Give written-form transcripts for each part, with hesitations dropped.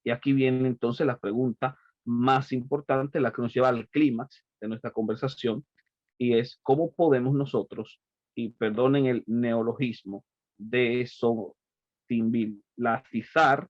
Y aquí viene entonces la pregunta más importante, la que nos lleva al clímax de nuestra conversación, y es cómo podemos nosotros, y perdonen el neologismo, desotimbilizar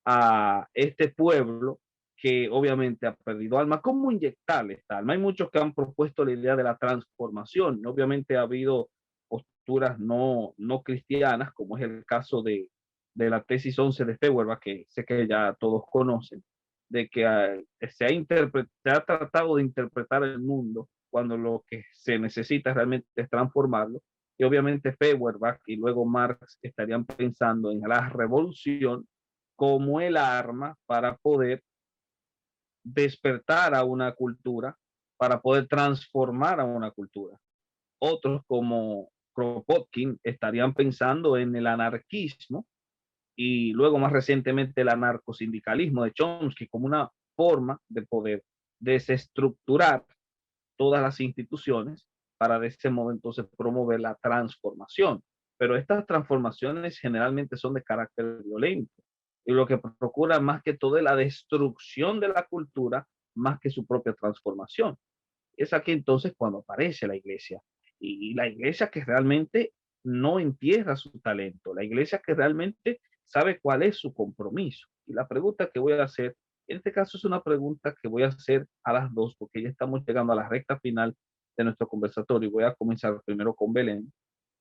a este pueblo que obviamente ha perdido alma. ¿Cómo inyectarle esta alma? Hay muchos que han propuesto la idea de la transformación. Obviamente ha habido posturas no cristianas, como es el caso de la tesis 11 de Feuerbach, que sé que ya todos conocen, de que se ha tratado de interpretar el mundo cuando lo que se necesita realmente es transformarlo. Y obviamente Feuerbach y luego Marx estarían pensando en la revolución como el arma para poder despertar a una cultura, para poder transformar a una cultura. Otros como Kropotkin estarían pensando en el anarquismo y luego más recientemente el anarcosindicalismo de Chomsky como una forma de poder desestructurar todas las instituciones para de ese modo entonces promover la transformación. Pero estas transformaciones generalmente son de carácter violento y lo que procura más que todo es la destrucción de la cultura más que su propia transformación. Es aquí entonces cuando aparece la iglesia y la iglesia que realmente no entierra su talento, la iglesia que realmente sabe cuál es su compromiso. Y la pregunta que voy a hacer, en este caso es una pregunta que voy a hacer a las dos, porque ya estamos llegando a la recta final de nuestro conversatorio y voy a comenzar primero con Belén,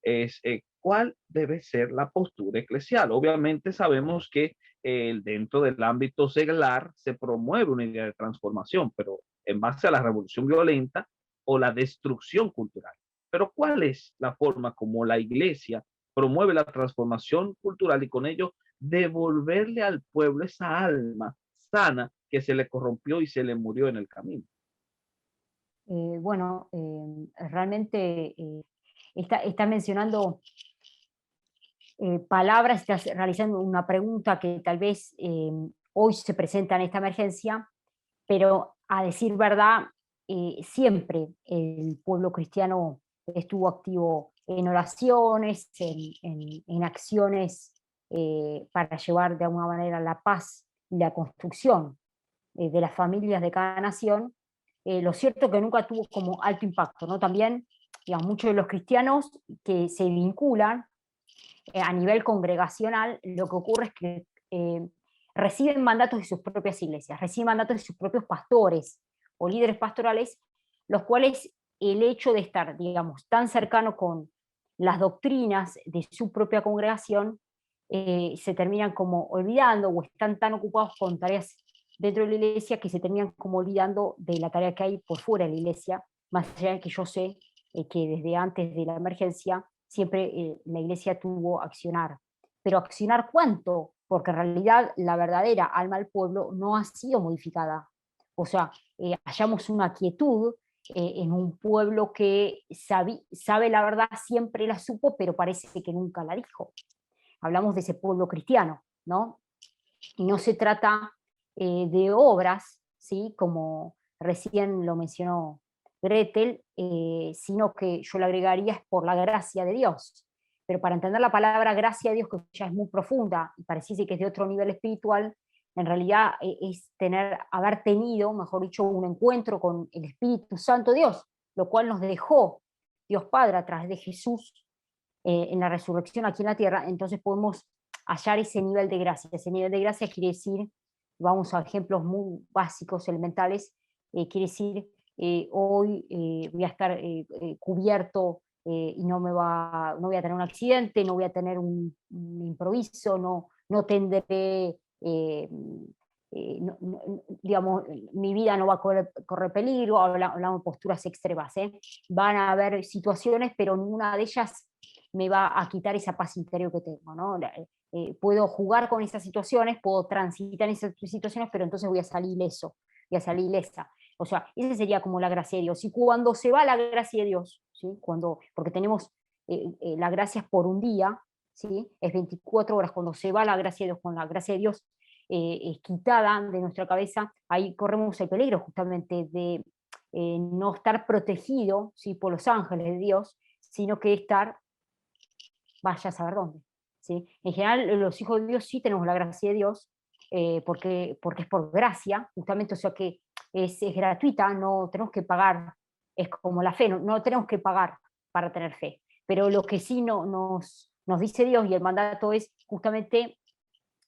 es cuál debe ser la postura eclesial. Obviamente sabemos que dentro del ámbito seglar se promueve una idea de transformación, pero en base a la revolución violenta o la destrucción cultural. Pero ¿cuál es la forma como la iglesia promueve la transformación cultural y con ello devolverle al pueblo esa alma sana que se le corrompió y se le murió en el camino? Bueno, realmente está mencionando palabras, estás realizando una pregunta que tal vez hoy se presenta en esta emergencia, pero a decir verdad, siempre el pueblo cristiano estuvo activo en oraciones, en acciones para llevar de alguna manera la paz y la construcción de las familias de cada nación. Lo cierto que nunca tuvo como alto impacto, ¿no? También, digamos, muchos de los cristianos que se vinculan a nivel congregacional, lo que ocurre es que reciben mandatos de sus propias iglesias, reciben mandatos de sus propios pastores o líderes pastorales, los cuales el hecho de estar, digamos, tan cercano con las doctrinas de su propia congregación, se terminan como olvidando o están tan ocupados con tareas dentro de la iglesia que se terminan como olvidando de la tarea que hay por fuera de la iglesia, más allá de que yo sé que desde antes de la emergencia siempre la iglesia tuvo accionar. Pero accionar cuánto, porque en realidad la verdadera alma del pueblo no ha sido modificada. O sea, hallamos una quietud en un pueblo que sabe la verdad, siempre la supo, pero parece que nunca la dijo. Hablamos de ese pueblo cristiano, ¿no? Y no se trata de obras, ¿sí? Como recién lo mencionó Gretel, sino que yo le agregaría es por la gracia de Dios. Pero para entender la palabra gracia de Dios, que ya es muy profunda y pareciese que es de otro nivel espiritual, en realidad es haber tenido, mejor dicho, un encuentro con el Espíritu Santo de Dios, lo cual nos dejó Dios Padre a través de Jesús en la resurrección aquí en la tierra. Entonces podemos hallar ese nivel de gracia. Ese nivel de gracia quiere decir, vamos a ejemplos muy básicos, elementales, quiere decir, hoy voy a estar cubierto y no voy a tener un accidente, no voy a tener un improviso, no tendré, digamos, mi vida no va a correr peligro, hablamos de posturas extremas, ¿eh? Van a haber situaciones, pero ninguna de ellas me va a quitar esa paz interior que tengo, ¿no? Puedo jugar con esas situaciones, puedo transitar esas situaciones, pero entonces voy a salir ileso, voy a salir ilesa. O sea, esa sería como la gracia de Dios. Y cuando se va la gracia de Dios, ¿sí? Porque tenemos la gracia es por un día, ¿sí? Es 24 horas, cuando se va la gracia de Dios, con la gracia de Dios es quitada de nuestra cabeza, ahí corremos el peligro justamente de no estar protegido, ¿sí? Por los ángeles de Dios, sino que estar vaya a saber dónde. ¿Sí? En general, los hijos de Dios sí tenemos la gracia de Dios, porque es por gracia, justamente, o sea que es gratuita, no tenemos que pagar, es como la fe, no tenemos que pagar para tener fe. Pero lo que sí nos dice Dios y el mandato es justamente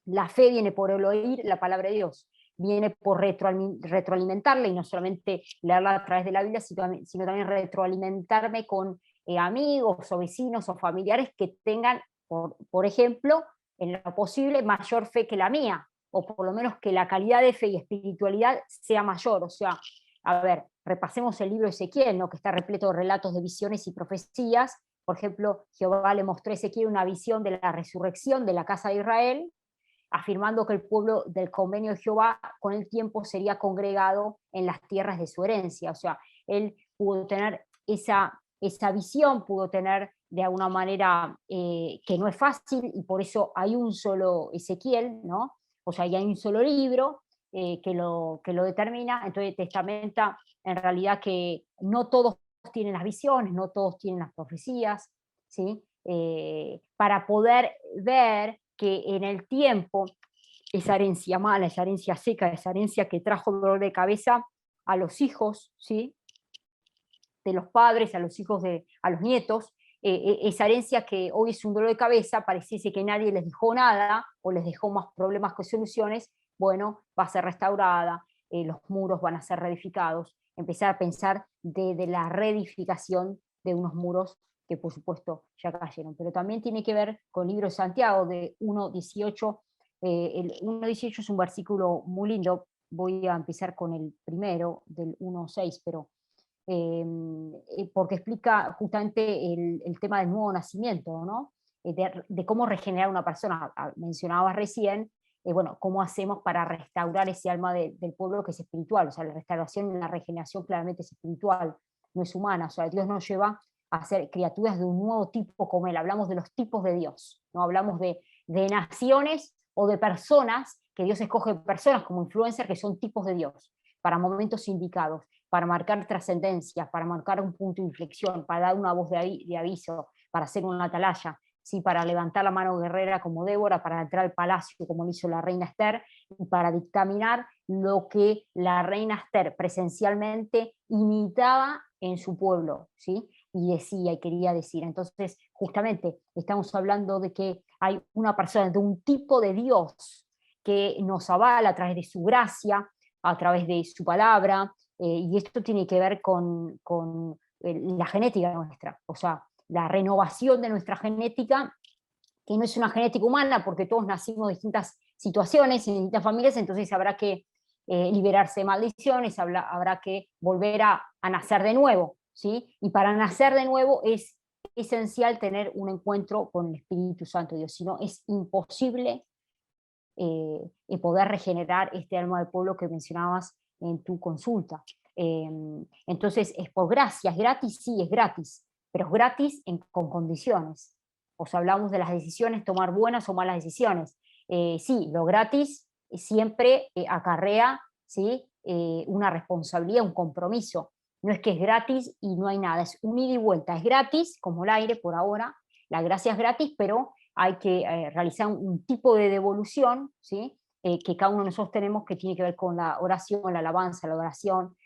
la fe viene por el oír la palabra de Dios, viene por retroalimentarla y no solamente leerla a través de la Biblia, sino también retroalimentarme con amigos o vecinos o familiares que tengan, por ejemplo, en lo posible, mayor fe que la mía, o por lo menos que la calidad de fe y espiritualidad sea mayor. O sea, a ver, repasemos el libro de Ezequiel, ¿no? Que está repleto de relatos de visiones y profecías. Por ejemplo, Jehová le mostró a Ezequiel una visión de la resurrección de la casa de Israel, afirmando que el pueblo del convenio de Jehová con el tiempo sería congregado en las tierras de su herencia. O sea, él pudo tener esa visión, pudo tener de alguna manera que no es fácil, y por eso hay un solo Ezequiel, ¿no? O sea, y hay un solo libro que lo determina. Entonces testamenta en realidad que no todos tienen las visiones, no todos tienen las profecías, ¿sí? Para poder ver que en el tiempo esa herencia mala, esa herencia seca, esa herencia que trajo dolor de cabeza a los hijos, ¿sí? De los padres, a los hijos a los nietos, esa herencia que hoy es un dolor de cabeza, pareciese que nadie les dejó nada o les dejó más problemas que soluciones, bueno, va a ser restaurada, los muros van a ser reedificados, empezar a pensar de la reedificación de unos muros que por supuesto ya cayeron, pero también tiene que ver con el libro de Santiago de 1.18. El 1.18 es un versículo muy lindo, voy a empezar con el primero, del 1.6, pero porque explica justamente el tema del nuevo nacimiento, ¿no? De cómo regenerar una persona. Mencionabas recién, bueno, cómo hacemos para restaurar ese alma del pueblo que es espiritual. O sea, la restauración y la regeneración claramente es espiritual, no es humana. O sea, Dios nos lleva a ser criaturas de un nuevo tipo como Él. Hablamos de los tipos de Dios, ¿no? Hablamos de naciones o de personas, que Dios escoge personas como influencers que son tipos de Dios para momentos indicados, para marcar trascendencias, para marcar un punto de inflexión, para dar una voz de aviso, para hacer una atalaya, ¿sí? Para levantar la mano guerrera como Débora, para entrar al palacio como lo hizo la reina Esther, y para dictaminar lo que la reina Esther presencialmente imitaba en su pueblo, ¿sí? Y decía y quería decir. Entonces, justamente estamos hablando de que hay una persona, de un tipo de Dios que nos avala a través de su gracia, a través de su palabra, y esto tiene que ver con la genética nuestra, o sea, la renovación de nuestra genética, que no es una genética humana, porque todos nacimos en distintas situaciones, en distintas familias, entonces habrá que liberarse de maldiciones, habrá que volver a nacer de nuevo, ¿sí? Y para nacer de nuevo es esencial tener un encuentro con el Espíritu Santo de Dios, si no es imposible poder regenerar este alma del pueblo que mencionabas en tu consulta. Entonces, es por gracia, es gratis, sí, es gratis, pero es gratis con condiciones. O sea, hablamos de las decisiones, tomar buenas o malas decisiones. Sí, lo gratis siempre acarrea, ¿sí? Una responsabilidad, un compromiso. No es que es gratis y no hay nada, es un ida y vuelta. Es gratis, como el aire por ahora, la gracia es gratis, pero hay que realizar un tipo de devolución, ¿sí? Que cada uno de nosotros tenemos, que tiene que ver con la oración, la alabanza, la adoración.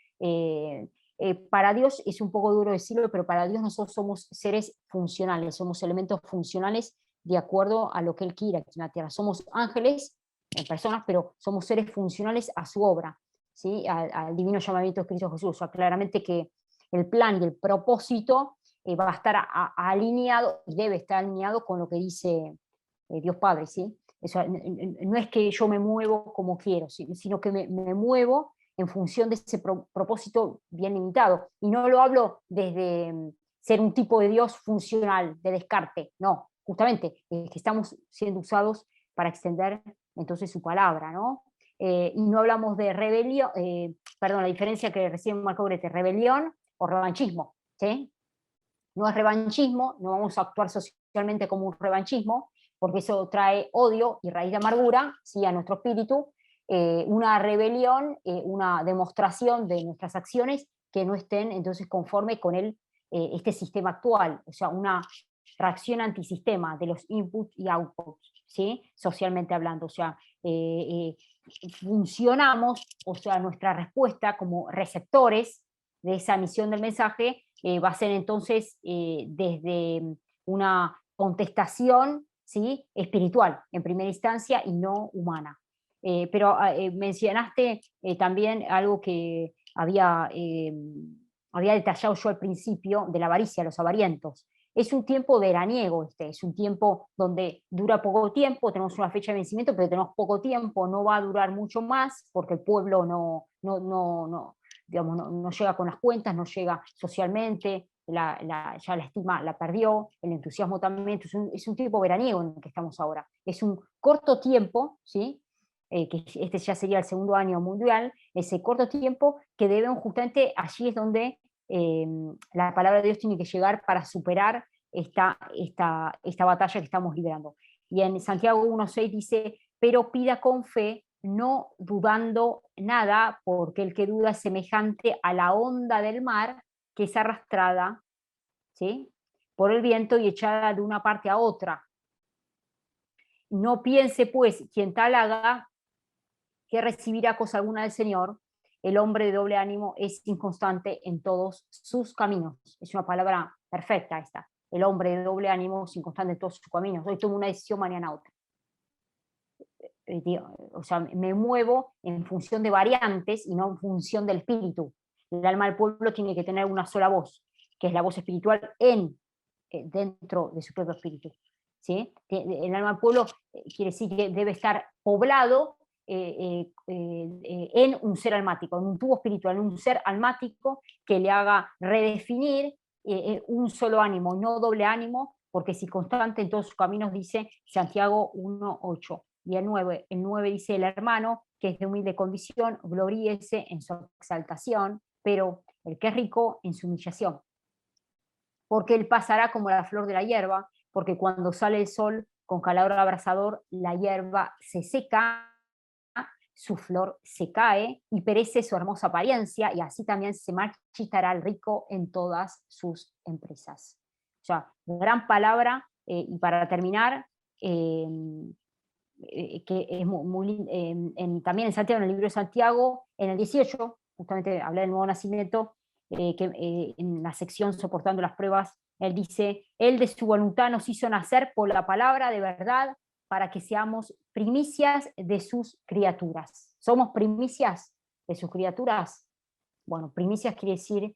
Para Dios es un poco duro decirlo, pero para Dios nosotros somos seres funcionales, somos elementos funcionales de acuerdo a lo que Él quiere aquí en la tierra. Somos ángeles en personas, pero somos seres funcionales a su obra, ¿sí? Al divino llamamiento de Cristo Jesús. O sea, claramente que el plan y el propósito va a estar alineado, y debe estar alineado con lo que dice Dios Padre, ¿sí? O sea, no es que yo me muevo como quiero, sino que me muevo en función de ese propósito bien limitado. Y no lo hablo desde ser un tipo de Dios funcional, de descarte, no, justamente que estamos siendo usados para extender entonces su palabra, ¿no? Y no hablamos de rebelión, perdón, la diferencia que recién marcó Grete, rebelión o revanchismo, ¿sí? No es revanchismo, no vamos a actuar socialmente como un revanchismo, porque eso trae odio y raíz de amargura, ¿sí? A nuestro espíritu, una rebelión, una demostración de nuestras acciones que no estén entonces conforme con este sistema actual, o sea, una reacción antisistema de los inputs y outputs, ¿sí? Socialmente hablando, o sea, funcionamos, o sea, nuestra respuesta como receptores de esa emisión del mensaje va a ser entonces desde una contestación, ¿sí?, espiritual en primera instancia y no humana. Pero mencionaste también algo que había detallado yo al principio de la avaricia, los avarientos. Es un tiempo veraniego, es un tiempo donde dura poco tiempo, tenemos una fecha de vencimiento, pero tenemos poco tiempo, no va a durar mucho más porque el pueblo digamos, no llega con las cuentas, no llega socialmente, ya la estima la perdió, el entusiasmo también, es un tiempo veraniego en el que estamos ahora. Es un corto tiempo, ¿sí? Que este ya sería el segundo año mundial, ese corto tiempo que deben justamente, allí es donde la palabra de Dios tiene que llegar para superar esta batalla que estamos librando. Y en Santiago 1.6 dice, pero pida con fe, no dudando nada, porque el que duda es semejante a la onda del mar que es arrastrada, ¿sí?, por el viento y echada de una parte a otra. No piense, pues, quien tal haga, que recibirá cosa alguna del Señor. El hombre de doble ánimo es inconstante en todos sus caminos. Es una palabra perfecta esta. El hombre de doble ánimo es inconstante en todos sus caminos. Hoy tomo una decisión, mañana otra. O sea, me muevo en función de variantes y no en función del espíritu. El alma del pueblo tiene que tener una sola voz, que es la voz espiritual dentro de su propio espíritu. ¿Sí? El alma del pueblo quiere decir que debe estar poblado en un ser almático, en un tubo espiritual, en un ser almático que le haga redefinir un solo ánimo, no doble ánimo, porque si constante en todos sus caminos, dice Santiago 1.8. Y el 9 dice el hermano, que es de humilde condición, gloríese en su exaltación, pero el que es rico en su humillación. Porque él pasará como la flor de la hierba, porque cuando sale el sol con calor abrasador, la hierba se seca, su flor se cae y perece su hermosa apariencia, y así también se marchitará el rico en todas sus empresas. O sea, gran palabra, y para terminar, que es también en Santiago, en el libro de Santiago, en el 18, justamente hablé del nuevo nacimiento, en la sección soportando las pruebas, él dice, él de su voluntad nos hizo nacer por la palabra de verdad para que seamos primicias de sus criaturas. ¿Somos primicias de sus criaturas? Bueno, primicias quiere decir,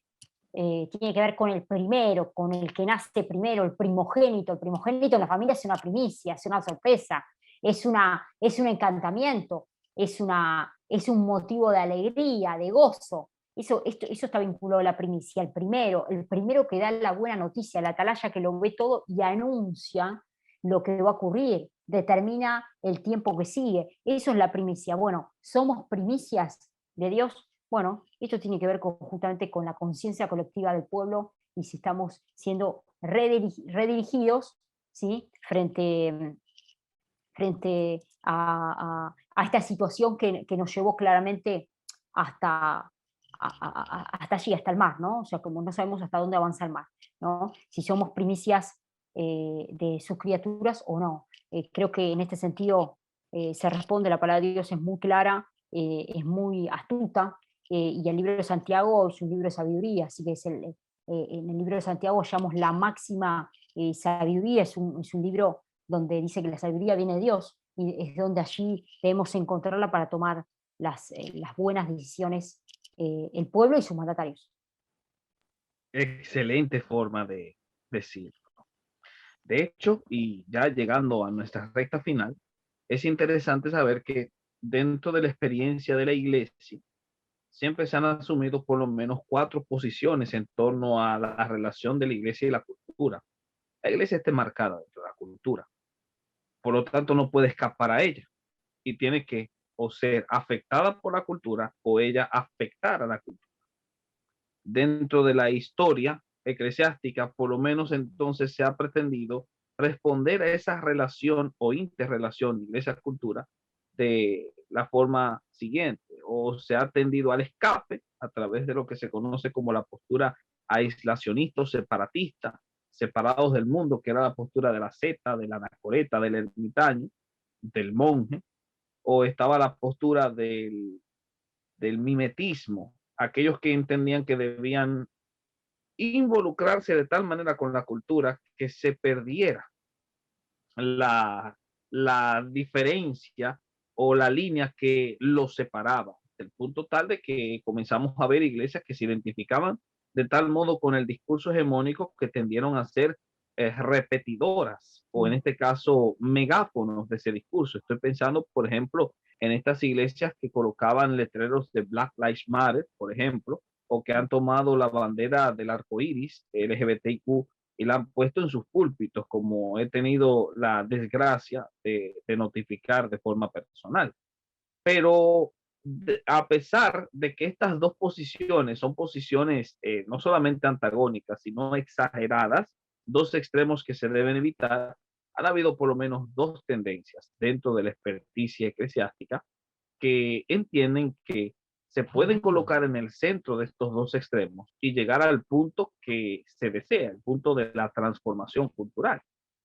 tiene que ver con el primero, con el que nace primero, el primogénito. El primogénito en la familia es una primicia, es una sorpresa, es un encantamiento, es un motivo de alegría, de gozo. Eso está vinculado a la primicia, el primero que da la buena noticia, la atalaya que lo ve todo y anuncia lo que va a ocurrir, determina el tiempo que sigue. Eso es la primicia. Bueno, ¿somos primicias de Dios? Bueno, esto tiene que ver justamente con la conciencia colectiva del pueblo y si estamos siendo redirigidos, ¿sí?, frente a esta situación que nos llevó claramente hasta, hasta allí, hasta el mar, ¿no? O sea, como no sabemos hasta dónde avanza el mar, ¿no? Si somos primicias de sus criaturas o no. Creo que en este sentido se responde, la palabra de Dios es muy clara, es muy astuta, y el libro de Santiago es un libro de sabiduría, así que en el libro de Santiago hallamos la máxima sabiduría, es un libro donde dice que la sabiduría viene de Dios y es donde allí debemos encontrarla para tomar las buenas decisiones, el pueblo y sus mandatarios. Excelente forma de decirlo. De hecho, y ya llegando a nuestra recta final, es interesante saber que dentro de la experiencia de la iglesia, siempre se han asumido por lo menos 4 posiciones en torno a la relación de la iglesia y la cultura. La iglesia está marcada dentro de la cultura, por lo tanto no puede escapar a ella y tiene que o ser afectada por la cultura o ella afectar a la cultura. Dentro de la historia eclesiástica, por lo menos entonces se ha pretendido responder a esa relación o interrelación iglesia-cultura de la forma siguiente, o se ha tendido al escape a través de lo que se conoce como la postura aislacionista o separatista, separados del mundo, que era la postura de la seta, del anacoreta, del ermitaño, del monje, o estaba la postura del mimetismo, aquellos que entendían que debían involucrarse de tal manera con la cultura que se perdiera la, la diferencia o la línea que los separaba, el punto tal de que comenzamos a ver iglesias que se identificaban de tal modo con el discurso hegemónico que tendieron a ser repetidoras o en Mm. este caso megáfonos de ese discurso. Estoy pensando, por ejemplo, en estas iglesias que colocaban letreros de Black Lives Matter, por ejemplo, o que han tomado la bandera del arco iris LGBTQ y la han puesto en sus púlpitos, como he tenido la desgracia de notificar de forma personal. Pero a pesar de que estas dos posiciones son posiciones no solamente antagónicas, sino exageradas, dos extremos que se deben evitar, han habido por lo menos dos tendencias dentro de la experticia eclesiástica que entienden que se pueden colocar en el centro de estos dos extremos y llegar al punto que se desea, el punto de la transformación cultural.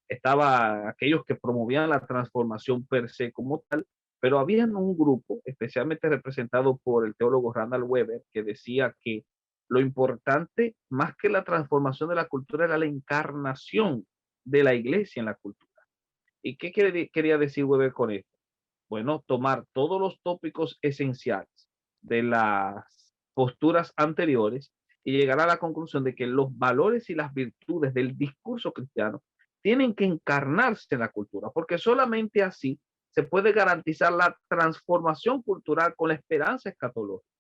Estaba aquellos que promovían la transformación per se como tal, pero había un grupo, especialmente representado por el teólogo Randall Weber, que decía que lo importante, más que la transformación de la cultura, era la encarnación de la iglesia en la cultura. ¿Y qué quería decir Weber con esto? Bueno, tomar todos los tópicos esenciales de las posturas anteriores y llegar a la conclusión de que los valores y las virtudes del discurso cristiano tienen que encarnarse en la cultura, porque solamente así se puede garantizar la transformación cultural con la esperanza escatológica.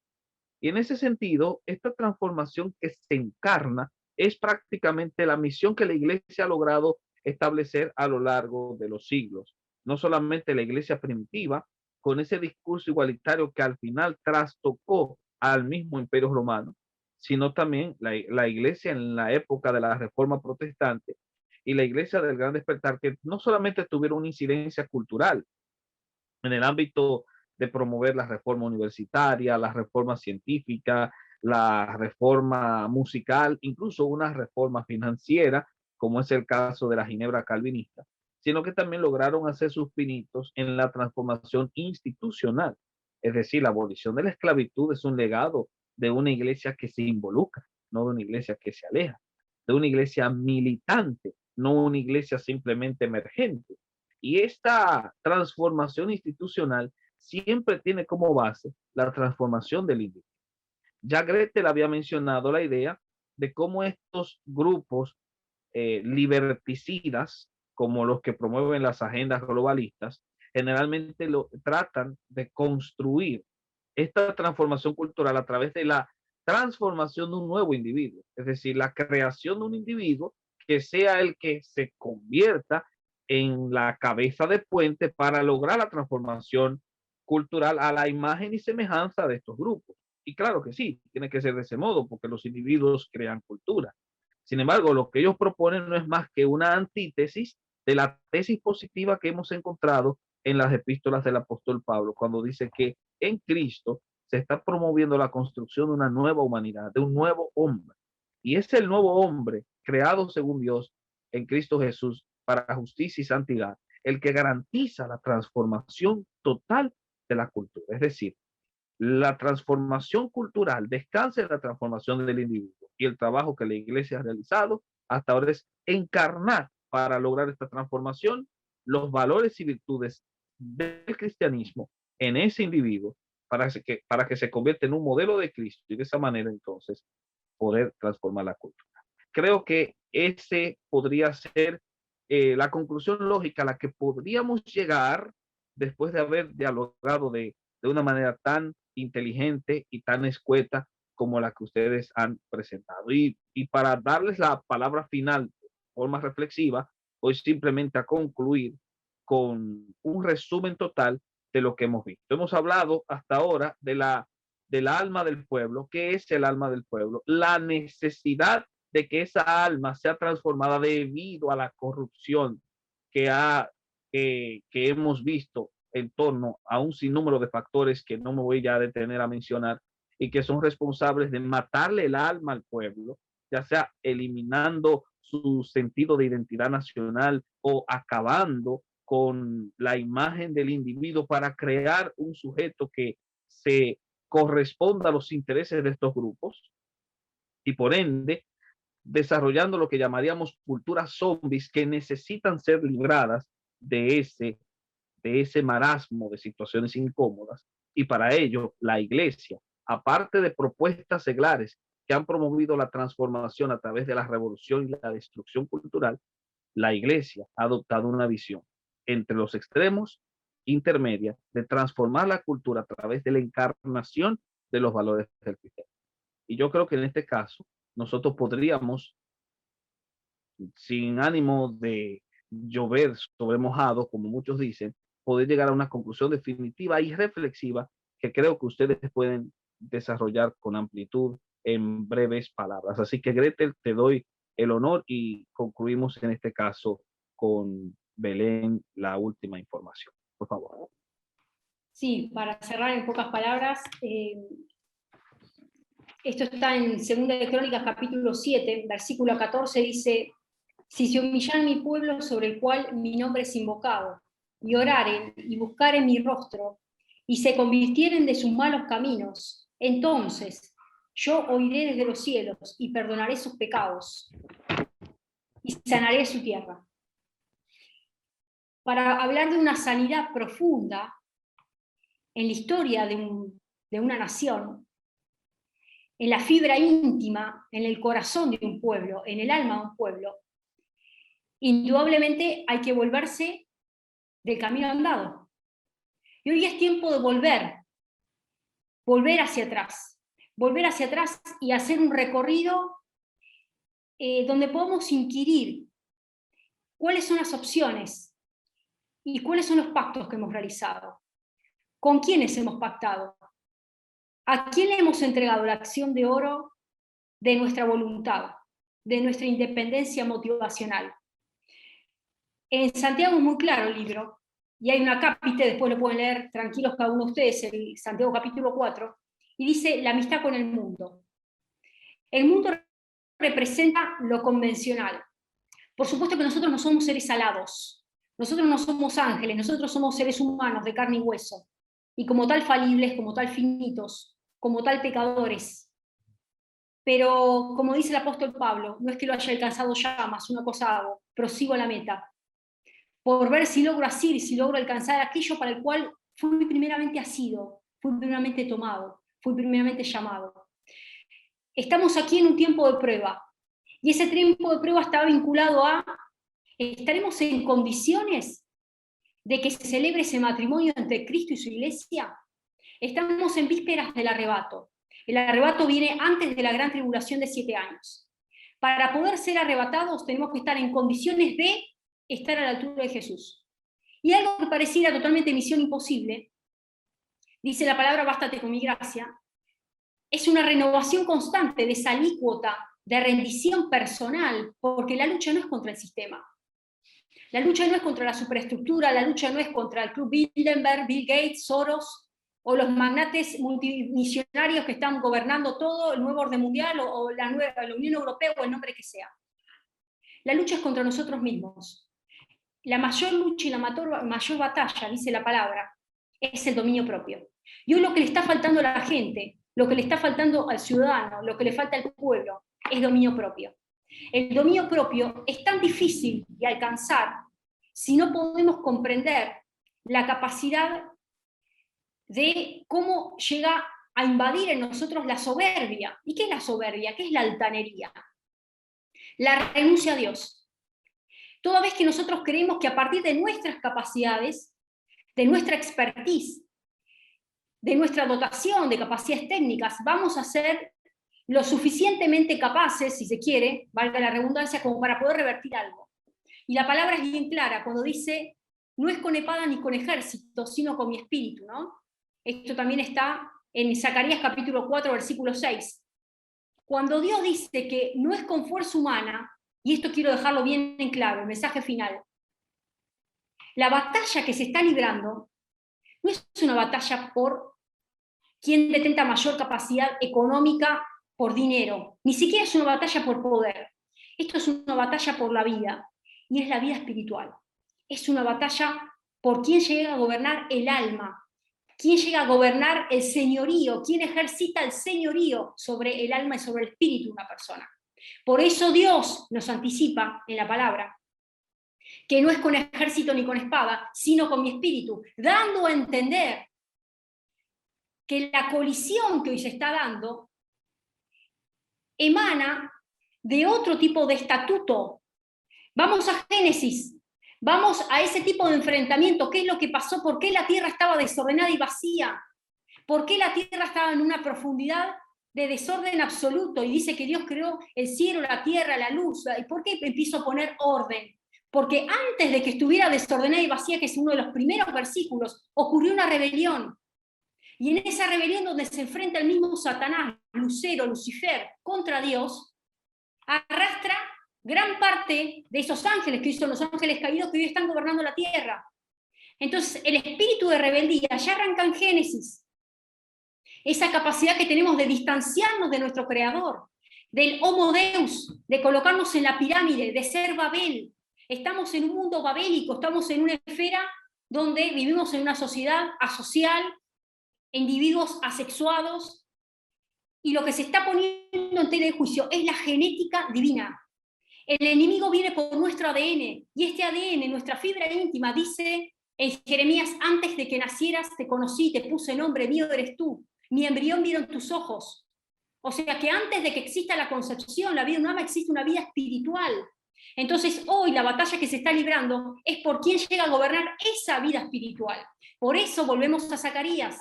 Y en ese sentido, esta transformación que se encarna es prácticamente la misión que la iglesia ha logrado establecer a lo largo de los siglos. No solamente la iglesia primitiva, con ese discurso igualitario que al final trastocó al mismo imperio romano, sino también la iglesia en la época de la Reforma Protestante y la iglesia del Gran Despertar, que no solamente tuvieron una incidencia cultural en el ámbito de promover la reforma universitaria, la reforma científica, la reforma musical, incluso una reforma financiera, como es el caso de la Ginebra Calvinista, sino que también lograron hacer sus pinitos en la transformación institucional. Es decir, la abolición de la esclavitud es un legado de una iglesia que se involucra, no de una iglesia que se aleja, de una iglesia militante, no una iglesia simplemente emergente. Y esta transformación institucional siempre tiene como base la transformación del individuo. Ya Gretel había mencionado la idea de cómo estos grupos liberticidas, como los que promueven las agendas globalistas, generalmente tratan de construir esta transformación cultural a través de la transformación de un nuevo individuo, es decir, la creación de un individuo que sea el que se convierta en la cabeza de puente para lograr la transformación cultural a la imagen y semejanza de estos grupos. Y claro que sí, tiene que ser de ese modo, porque los individuos crean cultura. Sin embargo, lo que ellos proponen no es más que una antítesis de la tesis positiva que hemos encontrado en las epístolas del apóstol Pablo, cuando dice que en Cristo se está promoviendo la construcción de una nueva humanidad, de un nuevo hombre. Y es el nuevo hombre creado según Dios en Cristo Jesús para justicia y santidad, el que garantiza la transformación total de la cultura. Es decir, la transformación cultural descansa en la transformación del individuo y el trabajo que la iglesia ha realizado hasta ahora es encarnar para lograr esta transformación los valores y virtudes del cristianismo en ese individuo para que se convierta en un modelo de Cristo y de esa manera entonces poder transformar la cultura. Creo que ese podría ser la conclusión lógica a la que podríamos llegar después de haber dialogado de una manera tan inteligente y tan escueta como la que ustedes han presentado. Y para darles la palabra final de forma reflexiva, voy simplemente a concluir con un resumen total de lo que hemos visto. Hemos hablado hasta ahora del alma del pueblo. ¿Qué es el alma del pueblo? La necesidad de que esa alma sea transformada debido a la corrupción que, que hemos visto en torno a un sinnúmero de factores que no me voy ya a detener a mencionar y que son responsables de matarle el alma al pueblo, ya sea eliminando su sentido de identidad nacional o acabando con la imagen del individuo para crear un sujeto que se corresponda a los intereses de estos grupos y por ende desarrollando lo que llamaríamos culturas zombies que necesitan ser libradas de ese marasmo de situaciones incómodas. Y para ello, la iglesia, aparte de propuestas seglares que han promovido la transformación a través de la revolución y la destrucción cultural, la iglesia ha adoptado una visión entre los extremos intermedia de transformar la cultura a través de la encarnación de los valores del cristianismo. Y yo creo que en este caso nosotros podríamos, sin ánimo de llover sobre mojado, como muchos dicen, poder llegar a una conclusión definitiva y reflexiva que creo que ustedes pueden desarrollar con amplitud en breves palabras. Así que, Gretel, te doy el honor y concluimos en este caso con Belén la última información. Por favor. Sí, para cerrar en pocas palabras, esto está en 2 de Crónicas capítulo 7, versículo 14, dice: si se humillan mi pueblo sobre el cual mi nombre es invocado, y oraren y buscaren mi rostro, y se convirtieren de sus malos caminos, entonces yo oiré desde los cielos y perdonaré sus pecados, y sanaré su tierra. Para hablar de una sanidad profunda en la historia de una nación, en la fibra íntima, en el corazón de un pueblo, en el alma de un pueblo, indudablemente hay que volverse del camino andado. Y hoy es tiempo de volver hacia atrás y hacer un recorrido donde podamos inquirir cuáles son las opciones y cuáles son los pactos que hemos realizado, con quiénes hemos pactado, a quién le hemos entregado la acción de oro de nuestra voluntad, de nuestra independencia motivacional. En Santiago es muy claro el libro, y hay una cápite, después lo pueden leer tranquilos cada uno de ustedes, el Santiago capítulo 4, y dice la amistad con el mundo. El mundo representa lo convencional. Por supuesto que nosotros no somos seres alados, nosotros no somos ángeles, nosotros somos seres humanos de carne y hueso, y como tal falibles, como tal finitos, como tal pecadores. Pero como dice el apóstol Pablo, no es que lo haya alcanzado ya, más una cosa hago, prosigo a la meta, por ver si logro asir, si logro alcanzar aquello para el cual fui primeramente asido, fui primeramente tomado, fui primeramente llamado. Estamos aquí en un tiempo de prueba, y ese tiempo de prueba está vinculado a, ¿estaremos en condiciones de que se celebre ese matrimonio entre Cristo y su iglesia? Estamos en vísperas del arrebato. El arrebato viene antes de la gran tribulación de 7 años. Para poder ser arrebatados tenemos que estar en condiciones de estar a la altura de Jesús. Y algo que pareciera totalmente misión imposible, dice la palabra bástate con mi gracia, es una renovación constante de esa alícuota de rendición personal, porque la lucha no es contra el sistema. La lucha no es contra la superestructura, la lucha no es contra el Club Bilderberg, Bill Gates, Soros, o los magnates multimillonarios que están gobernando todo, el nuevo orden mundial, o la Unión Europea, o el nombre que sea. La lucha es contra nosotros mismos. La mayor lucha y la mayor batalla, dice la palabra, es el dominio propio. Y hoy lo que le está faltando a la gente, lo que le está faltando al ciudadano, lo que le falta al pueblo, es dominio propio. El dominio propio es tan difícil de alcanzar si no podemos comprender la capacidad de cómo llega a invadir en nosotros la soberbia. ¿Y qué es la soberbia? ¿Qué es la altanería? La renuncia a Dios. Toda vez que nosotros creemos que a partir de nuestras capacidades, de nuestra expertise, de nuestra dotación de capacidades técnicas, vamos a ser lo suficientemente capaces, si se quiere, valga la redundancia, como para poder revertir algo. Y la palabra es bien clara cuando dice, no es con espada ni con ejército, sino con mi espíritu, ¿no? Esto también está en Zacarías capítulo 4, versículo 6. Cuando Dios dice que no es con fuerza humana, y esto quiero dejarlo bien en claro, el mensaje final, la batalla que se está librando no es una batalla por quién detenta mayor capacidad económica, por dinero, ni siquiera es una batalla por poder. Esto es una batalla por la vida, y es la vida espiritual. es una batalla por quién llega a gobernar el alma, quién llega a gobernar el señorío, quién ejercita el señorío sobre el alma y sobre el espíritu de una persona. Por eso Dios nos anticipa en la palabra que no es con ejército ni con espada, sino con mi espíritu, dando a entender que la colisión que hoy se está dando emana de otro tipo de estatuto. Vamos a Génesis, vamos a ese tipo de enfrentamiento. ¿Qué es lo que pasó? ¿Por qué la tierra estaba desordenada y vacía? ¿Por qué la tierra estaba en una profundidad de desorden absoluto? Y dice que Dios creó el cielo, la tierra, la luz. ¿Y por qué empiezo a poner orden? Porque antes de que estuviera desordenada y vacía, que es uno de los primeros versículos, ocurrió una rebelión. Y en esa rebelión donde se enfrenta el mismo Satanás, Lucero, Lucifer, contra Dios, arrastra gran parte de esos ángeles, que hoy son los ángeles caídos, que hoy están gobernando la tierra. Entonces, el espíritu de rebeldía ya arranca en Génesis. Esa capacidad que tenemos de distanciarnos de nuestro Creador, del Homo Deus, de colocarnos en la pirámide, de ser Babel. Estamos en un mundo babélico, estamos en una esfera donde vivimos en una sociedad asocial, individuos asexuados, y lo que se está poniendo en tela de juicio es la genética divina. El enemigo viene por nuestro ADN, y este ADN, nuestra fibra íntima, dice en Jeremías: antes de que nacieras te conocí, te puse nombre, mío eres tú, mi embrión vieron tus ojos. O sea que antes de que exista la concepción, la vida humana, existe una vida espiritual. Entonces hoy la batalla que se está librando es por quién llega a gobernar esa vida espiritual. Por eso volvemos a Zacarías.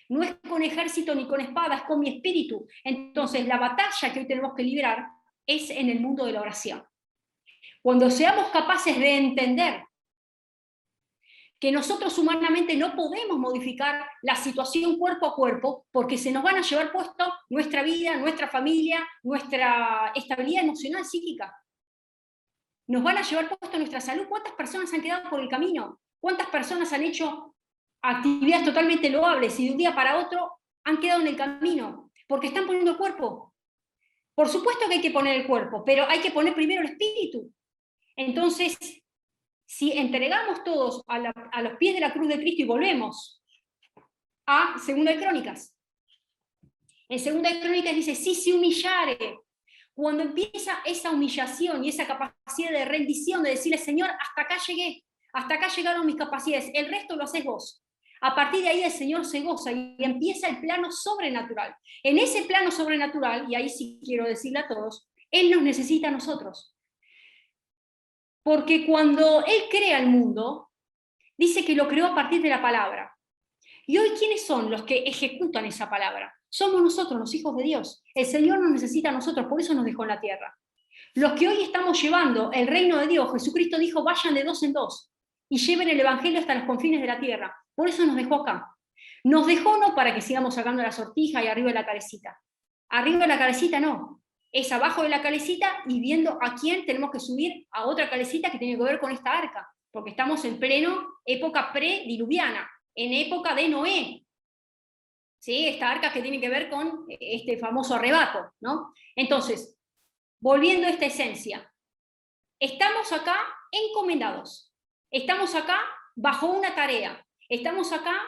No es con ejército ni con espada, es con mi espíritu. Entonces la batalla que hoy tenemos que librar es en el mundo de la oración. Cuando seamos capaces de entender que nosotros humanamente no podemos modificar la situación cuerpo a cuerpo, porque se nos van a llevar puesto nuestra vida, nuestra familia, nuestra estabilidad emocional, psíquica. Nos van a llevar puesto nuestra salud. ¿Cuántas personas han quedado por el camino? ¿Cuántas personas han hecho actividades totalmente loables y de un día para otro han quedado en el camino? Porque están poniendo el cuerpo. Por supuesto que hay que poner el cuerpo, pero hay que poner primero el espíritu. Entonces, si entregamos todos a los pies de la cruz de Cristo y volvemos a 2 de Crónicas. En 2 de Crónicas dice: si se humillare. Cuando empieza esa humillación y esa capacidad de rendición, de decirle: Señor, hasta acá llegué, hasta acá llegaron mis capacidades, el resto lo haces vos. A partir de ahí el Señor se goza y empieza el plano sobrenatural. En ese plano sobrenatural, y ahí sí quiero decirle a todos, Él nos necesita a nosotros. Porque cuando Él crea el mundo, dice que lo creó a partir de la palabra. Y hoy, ¿quiénes son los que ejecutan esa palabra? Somos nosotros, los hijos de Dios. El Señor nos necesita a nosotros, por eso nos dejó en la tierra. Los que hoy estamos llevando el reino de Dios, Jesucristo dijo: vayan de 2 en 2 y lleven el evangelio hasta los confines de la tierra. Por eso nos dejó acá. Nos dejó no para que sigamos sacando la sortija y arriba de la calecita. Arriba de la calecita no. Es abajo de la calecita y viendo a quién tenemos que subir a otra calecita que tiene que ver con esta arca. Porque estamos en pleno época prediluviana, en época de Noé. ¿Sí? Esta arca que tiene que ver con este famoso arrebato, ¿no? Entonces, volviendo a esta esencia, estamos acá encomendados, estamos acá bajo una tarea, estamos acá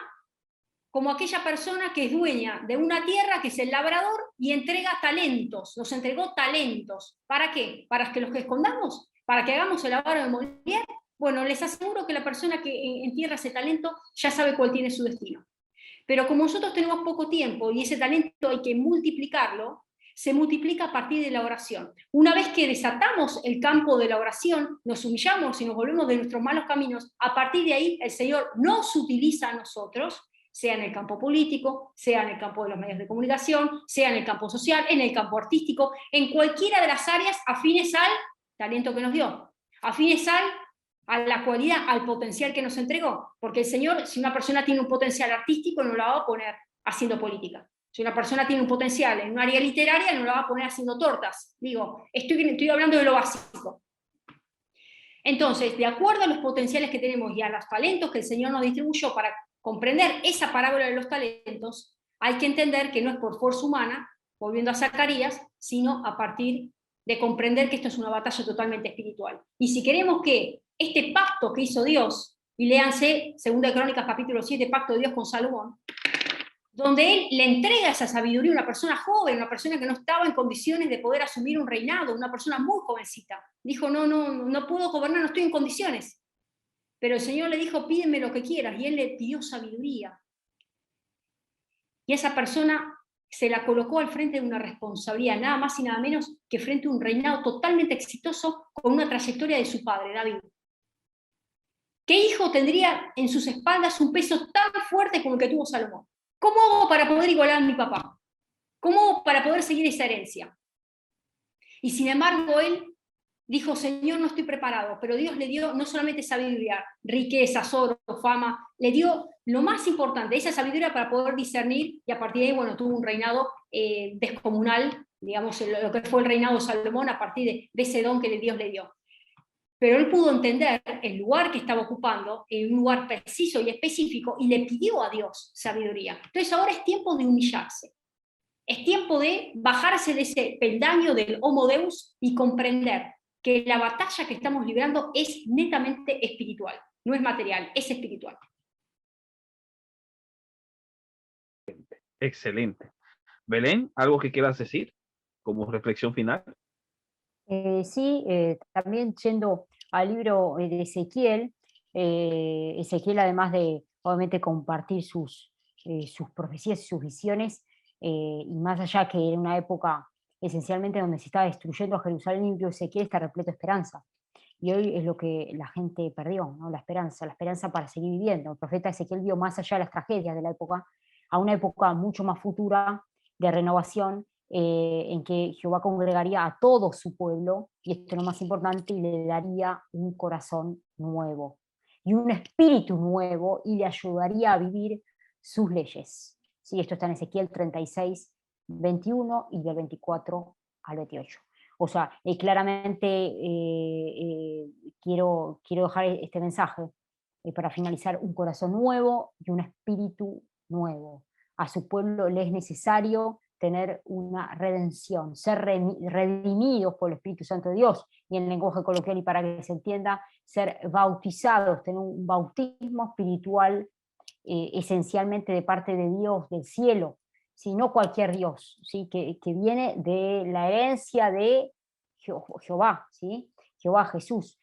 como aquella persona que es dueña de una tierra, que es el labrador, y entrega talentos, nos entregó talentos. ¿Para qué? ¿Para que los que escondamos? ¿Para que hagamos el avaro de Molière? Bueno, les aseguro que la persona que entierra ese talento ya sabe cuál tiene su destino. Pero como nosotros tenemos poco tiempo y ese talento hay que multiplicarlo, se multiplica a partir de la oración. Una vez que desatamos el campo de la oración, nos humillamos y nos volvemos de nuestros malos caminos, a partir de ahí el Señor nos utiliza a nosotros, sea en el campo político, sea en el campo de los medios de comunicación, sea en el campo social, en el campo artístico, en cualquiera de las áreas afines al talento que nos dio, afines a la cualidad, al potencial que nos entregó. Porque el Señor, si una persona tiene un potencial artístico, no la va a poner haciendo política. Si una persona tiene un potencial en un área literaria, no la va a poner haciendo tortas. Digo, estoy hablando de lo básico. Entonces, de acuerdo a los potenciales que tenemos y a los talentos que el Señor nos distribuyó, para comprender esa parábola de los talentos, hay que entender que no es por fuerza humana, volviendo a Zacarías, sino a partir de comprender que esto es una batalla totalmente espiritual. Y si queremos que este pacto que hizo Dios, y léanse 2 Crónicas capítulo 7, pacto de Dios con Salomón, donde él le entrega esa sabiduría a una persona joven, una persona que no estaba en condiciones de poder asumir un reinado, una persona muy jovencita. Dijo, no puedo gobernar, no estoy en condiciones. Pero el Señor le dijo, pídeme lo que quieras, y él le pidió sabiduría. Y esa persona se la colocó al frente de una responsabilidad, nada más y nada menos que frente a un reinado totalmente exitoso con una trayectoria de su padre, David. ¿Qué hijo tendría en sus espaldas un peso tan fuerte como el que tuvo Salomón? ¿Cómo hago para poder igualar a mi papá? ¿Cómo hago para poder seguir esa herencia? Y sin embargo, él dijo, Señor, no estoy preparado, pero Dios le dio no solamente sabiduría, riquezas, oro, fama, le dio lo más importante, esa sabiduría para poder discernir, y a partir de ahí, bueno, tuvo un reinado descomunal, digamos, lo que fue el reinado de Salomón a partir de ese don que Dios le dio. Pero él pudo entender el lugar que estaba ocupando, en un lugar preciso y específico, y le pidió a Dios sabiduría. Entonces ahora es tiempo de humillarse. Es tiempo de bajarse de ese peldaño del Homo Deus y comprender que la batalla que estamos librando es netamente espiritual. No es material, es espiritual. Excelente. Belén, ¿algo que quieras decir como reflexión final? Sí, también yendo al libro de Ezequiel, Ezequiel además de obviamente compartir sus profecías y sus visiones, y más allá que en una época esencialmente donde se está destruyendo a Jerusalén, el libro de Ezequiel está repleto de esperanza. Y hoy es lo que la gente perdió, ¿no? La esperanza para seguir viviendo. El profeta Ezequiel vio más allá de las tragedias de la época, a una época mucho más futura de renovación, en que Jehová congregaría a todo su pueblo, y esto es lo más importante, y le daría un corazón nuevo y un espíritu nuevo, y le ayudaría a vivir sus leyes. Sí, esto está en Ezequiel 36, 21 y del 24 al 28. O sea, claramente quiero dejar este mensaje para finalizar: un corazón nuevo y un espíritu nuevo. A su pueblo le es necesario tener una redención, ser redimidos por el Espíritu Santo de Dios, y en lenguaje coloquial y para que se entienda, ser bautizados, tener un bautismo espiritual esencialmente de parte de Dios del cielo, ¿sí? No cualquier Dios, ¿sí? que viene de la herencia de Jehová, ¿sí? Jehová, Jesús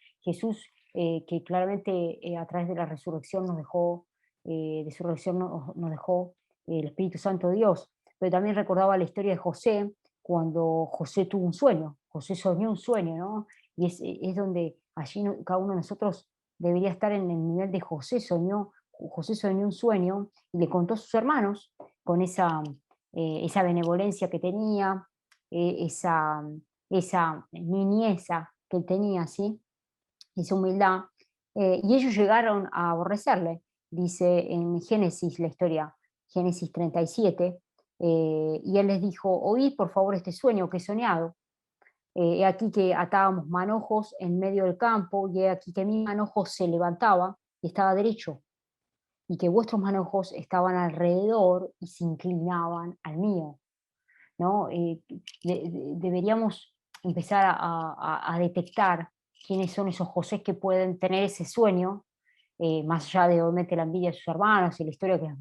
que claramente a través de la resurrección nos dejó, de su resurrección nos dejó el Espíritu Santo de Dios. Pero también recordaba la historia de José, cuando José tuvo un sueño, José soñó un sueño, ¿no? Y es donde allí cada uno de nosotros debería estar en el nivel de José. José soñó un sueño y le contó a sus hermanos con esa benevolencia que tenía, esa niñeza que él tenía, ¿sí? Esa humildad, y ellos llegaron a aborrecerle. Dice en Génesis la historia, Génesis 37, y él les dijo: oíd por favor este sueño que he soñado. He aquí que atábamos manojos en medio del campo, y he aquí que mi manojo se levantaba y estaba derecho, y que vuestros manojos estaban alrededor y se inclinaban al mío, ¿no? Deberíamos empezar a detectar quiénes son esos José que pueden tener ese sueño, más allá de obviamente la envidia de sus hermanos y la historia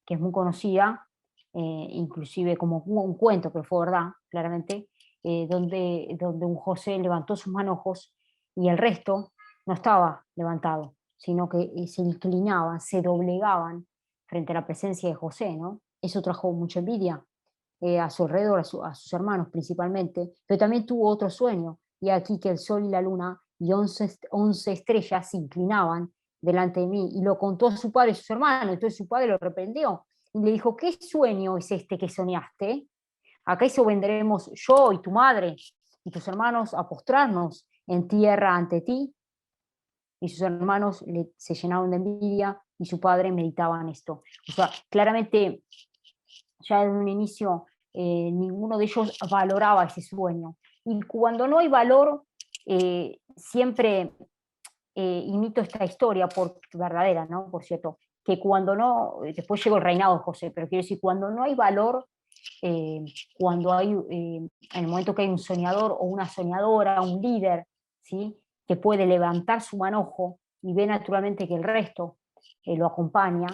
que es muy conocida, inclusive como un cuento, pero fue verdad, claramente, donde un José levantó sus manojos y el resto no estaba levantado, sino que se inclinaban, se doblegaban frente a la presencia de José, ¿no? Eso trajo mucha envidia a su alrededor, a sus hermanos principalmente, pero también tuvo otro sueño, y aquí que el sol y la luna y 11 estrellas se inclinaban delante de mí, y lo contó a su padre y a sus hermanos. Entonces su padre lo reprendió y le dijo: ¿qué sueño es este que soñaste? ¿Acaso vendremos yo y tu madre y tus hermanos a postrarnos en tierra ante ti? Y sus hermanos se llenaron de envidia, y su padre meditaba en esto. O sea, claramente ya desde un inicio ninguno de ellos valoraba ese sueño. Y cuando no hay valor, siempre imito esta historia verdadera, ¿no? Por cierto, que cuando no, después llegó el reinado de José, pero quiero decir, cuando no hay valor, cuando hay, en el momento que hay un soñador o una soñadora, un líder, ¿sí? que puede levantar su manojo y ve naturalmente que el resto lo acompaña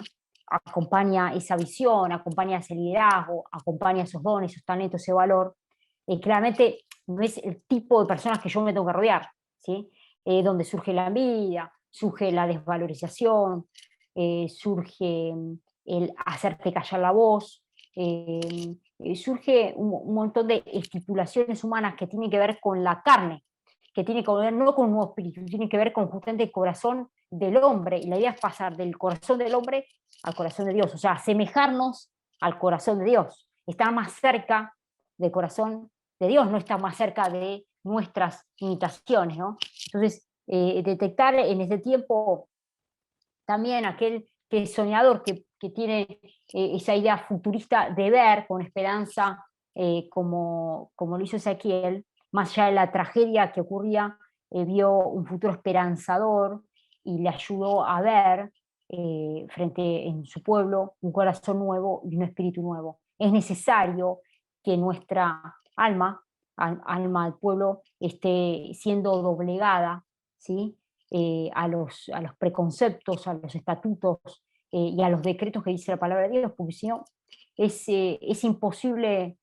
esa visión, acompaña ese liderazgo, acompaña esos dones, esos talentos, ese valor, claramente no es el tipo de personas que yo me tengo que rodear, ¿sí? Donde surge la envidia, surge la desvalorización, surge el hacerte callar la voz, surge un montón de estipulaciones humanas que tienen que ver con la carne, que tiene que ver no con un nuevo espíritu, tiene que ver con justamente el corazón del hombre, y la idea es pasar del corazón del hombre al corazón de Dios, o sea, asemejarnos al corazón de Dios, estar más cerca del corazón de Dios, no estar más cerca de nuestras imitaciones, ¿no? Entonces, detectar en ese tiempo también aquel que es soñador, que tiene esa idea futurista de ver con esperanza, como lo hizo Ezequiel, más allá de la tragedia que ocurría, vio un futuro esperanzador y le ayudó a ver frente en su pueblo un corazón nuevo y un espíritu nuevo. Es necesario que nuestra alma del pueblo, esté siendo doblegada, ¿sí? A los preconceptos, a los estatutos y a los decretos que dice la palabra de Dios, porque si no es imposible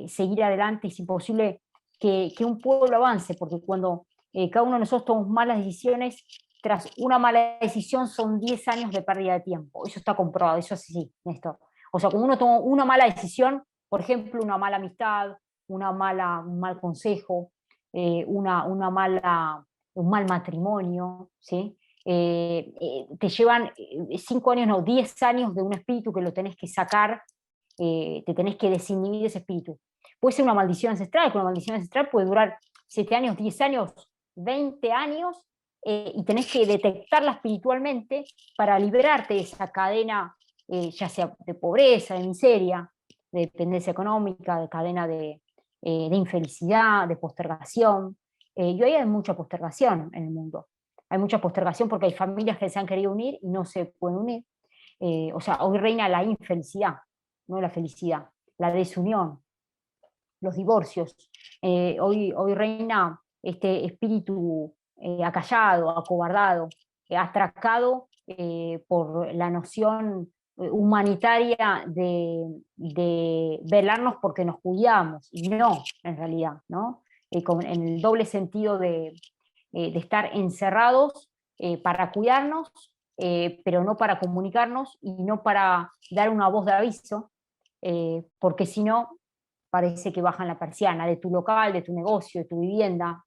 seguir adelante, es imposible que un pueblo avance, porque cuando cada uno de nosotros tomamos malas decisiones, tras una mala decisión son 10 años de pérdida de tiempo. Eso está comprobado, eso es así, Néstor. O sea, cuando uno toma una mala decisión, por ejemplo, una mala amistad, un mal consejo, un mal matrimonio, ¿sí? Te llevan 5 años, no, 10 años de un espíritu que lo tenés que sacar, te tenés que desinhibir de ese espíritu. Puede ser una maldición ancestral, que una maldición ancestral puede durar 7 años, 10 años, 20 años, y tenés que detectarla espiritualmente para liberarte de esa cadena, ya sea de pobreza, de miseria, de dependencia económica, de cadena de infelicidad, de postergación. Y hoy hay mucha postergación en el mundo. Hay mucha postergación porque hay familias que se han querido unir y no se pueden unir. O sea, hoy reina la infelicidad, no la felicidad, la desunión, los divorcios. Hoy reina este espíritu acallado, acobardado, atracado por la noción humanitaria de velarnos porque nos cuidamos, y no, en realidad, ¿no? En el doble sentido de estar encerrados para cuidarnos, pero no para comunicarnos y no para dar una voz de aviso, porque si no, parece que bajan la persiana de tu local, de tu negocio, de tu vivienda.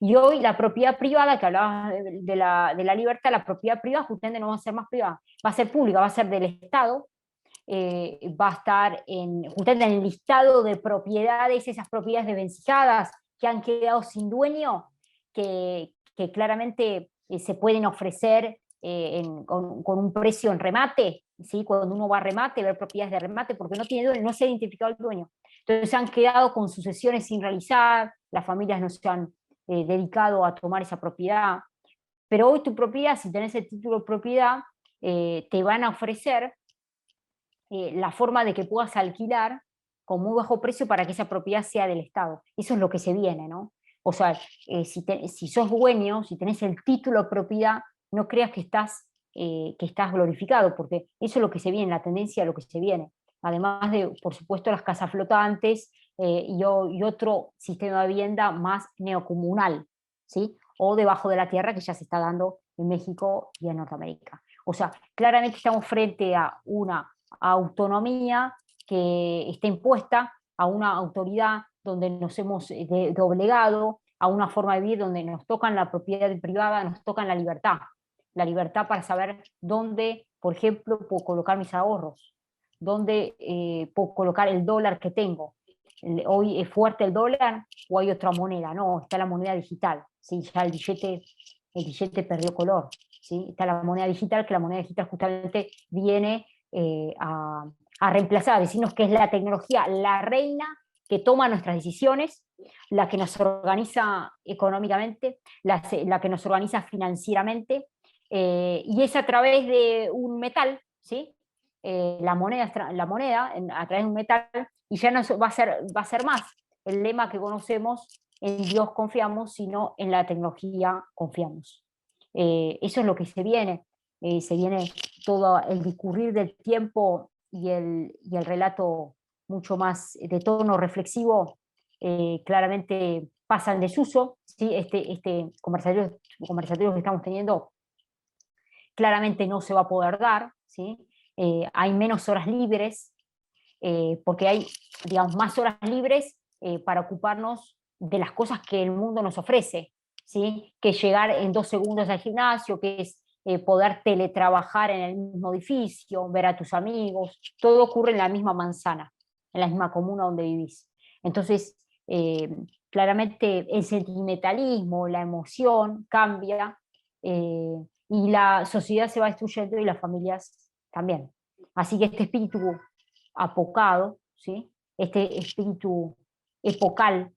Y hoy la propiedad privada, que hablabas de la libertad, la propiedad privada justamente no va a ser más privada, va a ser pública, va a ser del Estado, va a estar justamente en el listado de propiedades, esas propiedades desvencijadas que han quedado sin dueño, que claramente se pueden ofrecer con un precio en remate, ¿sí? Cuando uno va a remate, ver propiedades de remate, porque no tiene dueño, no se ha identificado el dueño. Entonces se han quedado con sucesiones sin realizar, las familias no se han dedicado a tomar esa propiedad. Pero hoy tu propiedad, si tenés el título de propiedad, te van a ofrecer la forma de que puedas alquilar con muy bajo precio para que esa propiedad sea del Estado. Eso es lo que se viene, ¿no? O sea, si sos dueño, si tenés el título de propiedad, no creas que estás glorificado, porque eso es lo que se viene, la tendencia a lo que se viene. Además de, por supuesto, las casas flotantes y otro sistema de vivienda más neocomunal, ¿sí? O debajo de la tierra, que ya se está dando en México y en Norteamérica. O sea, claramente estamos frente a una autonomía que está impuesta, a una autoridad donde nos hemos doblegado, a una forma de vivir donde nos tocan la propiedad privada, nos tocan la libertad para saber dónde, por ejemplo, puedo colocar mis ahorros, dónde puedo colocar el dólar que tengo. Hoy es fuerte el dólar o hay otra moneda, no, está la moneda digital, ¿sí? Ya el billete perdió color, ¿sí? Está la moneda digital, que la moneda digital justamente viene a reemplazar, a decirnos que es la tecnología, la reina que toma nuestras decisiones, la que nos organiza económicamente, la que nos organiza financieramente, y es a través de un metal, ¿sí? La moneda a través de un metal, y ya no va a ser más el lema que conocemos en Dios confiamos, sino en la tecnología confiamos. Eso es lo que se viene todo el discurrir del tiempo y el relato mucho más de tono reflexivo, claramente pasa en desuso, ¿sí? Este conversatorio que estamos teniendo claramente no se va a poder dar, ¿sí? Hay menos horas libres, porque hay, digamos, más horas libres para ocuparnos de las cosas que el mundo nos ofrece, ¿sí? Que llegar en 2 segundos al gimnasio, que es poder teletrabajar en el mismo edificio, ver a tus amigos, todo ocurre en la misma manzana, en la misma comuna donde vivís. Entonces, claramente el sentimentalismo, la emoción cambia, y la sociedad se va destruyendo y las familias también. Así que este espíritu apocado, ¿sí? Este espíritu epocal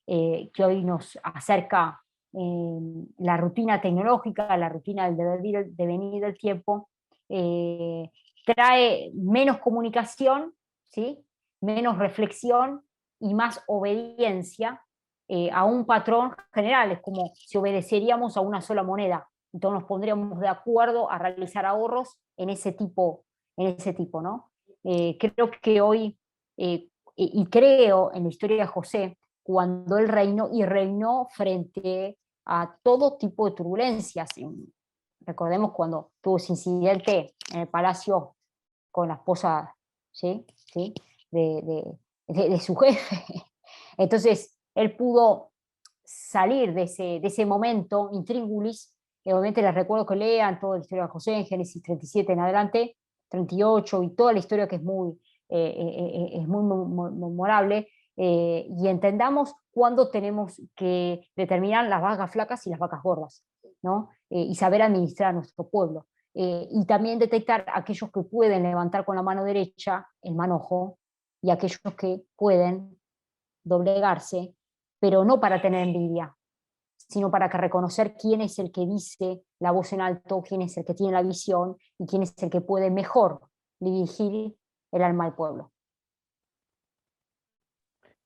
que hoy nos acerca la rutina tecnológica, la rutina del devenir del tiempo, trae menos comunicación, ¿sí? Menos reflexión y más obediencia a un patrón general. Es como si obedeceríamos a una sola moneda. Entonces nos pondríamos de acuerdo a realizar ahorros en ese tipo, ¿no? Creo que hoy, y creo en la historia de José, cuando él reinó, y reinó frente a todo tipo de turbulencias. Recordemos cuando tuvo ese incidente en el palacio con la esposa, ¿sí? ¿Sí? De su jefe. Entonces, él pudo salir de ese momento intríngulis. Obviamente les recuerdo que lean toda la historia de José en Génesis 37 en adelante, 38, y toda la historia que es muy memorable, y entendamos cuándo tenemos que determinar las vacas flacas y las vacas gordas, ¿no? Y saber administrar a nuestro pueblo. Y también detectar aquellos que pueden levantar con la mano derecha el manojo y aquellos que pueden doblegarse, pero no para tener envidia, sino para que reconocer quién es el que dice la voz en alto, quién es el que tiene la visión y quién es el que puede mejor dirigir el alma al pueblo.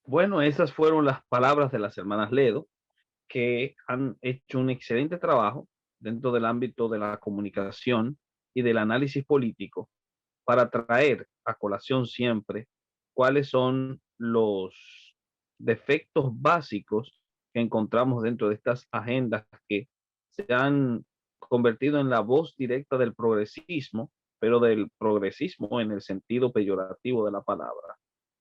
Bueno, esas fueron las palabras de las hermanas Ledo, que han hecho un excelente trabajo dentro del ámbito de la comunicación y del análisis político para traer a colación siempre cuáles son los defectos básicos que encontramos dentro de estas agendas que se han convertido en la voz directa del progresismo, pero del progresismo en el sentido peyorativo de la palabra.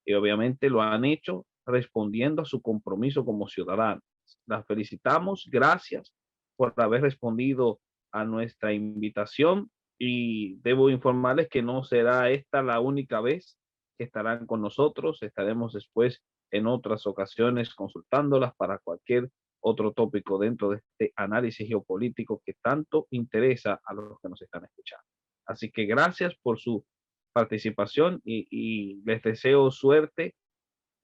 Y obviamente lo han hecho respondiendo a su compromiso como ciudadanos. Las felicitamos, gracias por haber respondido a nuestra invitación, y debo informarles que no será esta la única vez que estarán con nosotros. Estaremos después en otras ocasiones consultándolas para cualquier otro tópico dentro de este análisis geopolítico que tanto interesa a los que nos están escuchando. Así que gracias por su participación, y les deseo suerte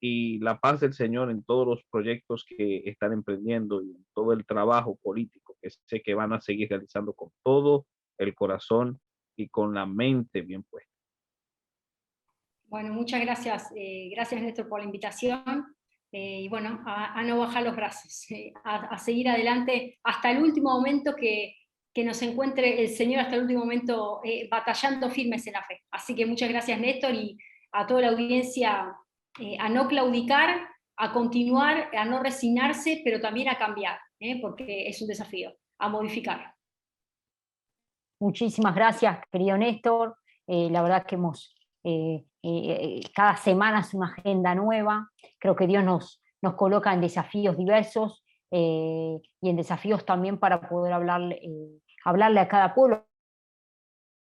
y la paz del Señor en todos los proyectos que están emprendiendo y en todo el trabajo político que sé que van a seguir realizando con todo el corazón y con la mente bien puesta. Bueno, muchas gracias, gracias Néstor por la invitación, y bueno, a no bajar los brazos, a seguir adelante hasta el último momento que nos encuentre el Señor, hasta el último momento batallando firmes en la fe. Así que muchas gracias Néstor, y a toda la audiencia, a no claudicar, a continuar, a no resignarse, pero también a cambiar, porque es un desafío, a modificar. Muchísimas gracias, querido Néstor. La verdad que cada semana es una agenda nueva. Creo que Dios nos coloca en desafíos diversos, y en desafíos también para poder hablarle a cada pueblo,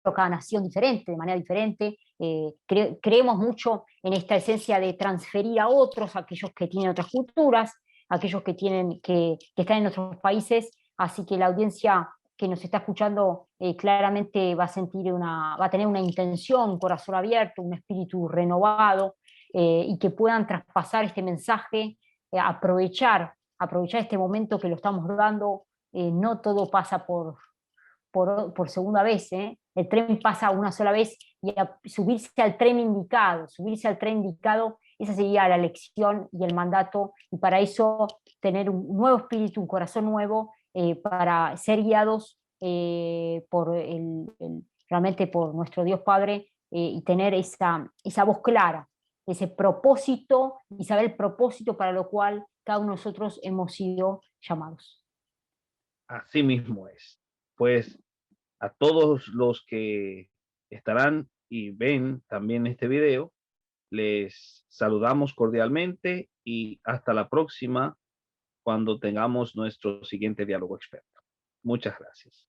a cada nación diferente, de manera diferente. Creemos mucho en esta esencia de transferir a otros, a aquellos que tienen otras culturas, a aquellos que están en otros países. Así que la audiencia que nos está escuchando claramente va a tener una intención, un corazón abierto, un espíritu renovado, y que puedan traspasar este mensaje, aprovechar este momento que lo estamos dando. No todo pasa por segunda vez, el tren pasa una sola vez, y subirse al tren indicado Esa sería la lección y el mandato, y para eso tener un nuevo espíritu, un corazón nuevo, para ser guiados realmente por nuestro Dios Padre, y tener esa voz clara, ese propósito, y saber el propósito para lo cual cada uno de nosotros hemos sido llamados. Así mismo es. Pues a todos los que estarán y ven también este video, les saludamos cordialmente y hasta la próxima cuando tengamos nuestro siguiente diálogo experto. Muchas gracias.